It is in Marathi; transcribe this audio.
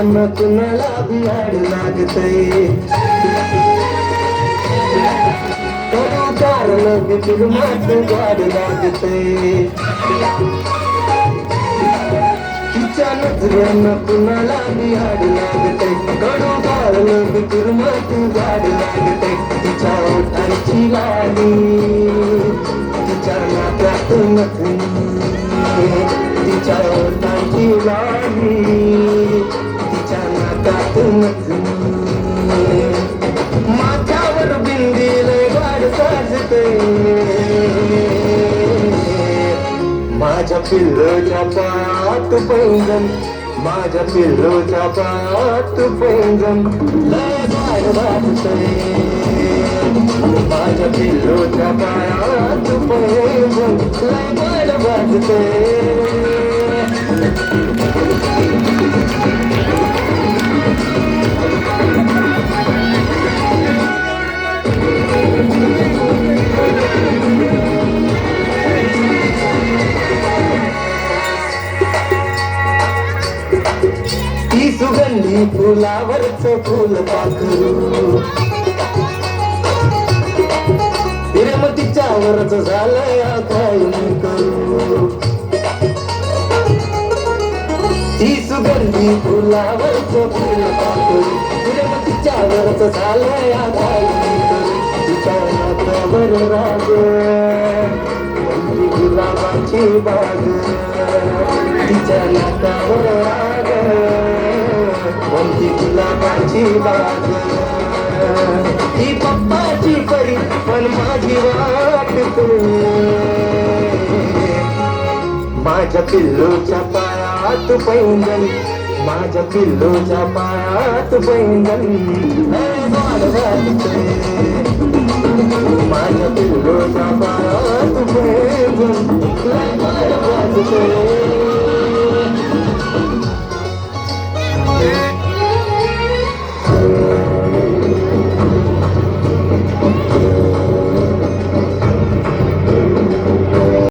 नजरांना कुणाला बिहाड लागतंय कारण फिल्मात गाड लागतंय तिच्या नजरांना कुणाला बिहाड लागतंय कडू कारण फिल्मात गाड लागतंय तिच्या ओठांची लाली तिच्या नात्यात नथनी तिच्या ओठांची लाली तिच्या नात्यात नथनी माझ्यावर बिंदी लय गाड साजते माझ्या पिल्लोच्या पायात पैंजण माझ्या पिल्लोच्या पायात पैंजण लय गाड वाजते माझ्या पिल्लोच्या पायात पैंजण लय गाड वाजते ती सुगंधी फुलावरच फुल पाखरू तिच्यावरच झालंय काय करू ती सुगंधी फुलावरच फुल पाखरू तिच्यावरच झालंय काय करू तिच्या नात्यावर राग गुलाबाची बाग तिच्या नात्यावर राग कोणती गुलाबाची बाग ही पप्पाची परी पण माझी वाटते माझ्या पिल्लूच्या पायात पैंजण माझ्या पिल्लूच्या पायात पैंजण गाड वाजते माझ्या पिल्लूच्या पायात पैंजण गाड वाजते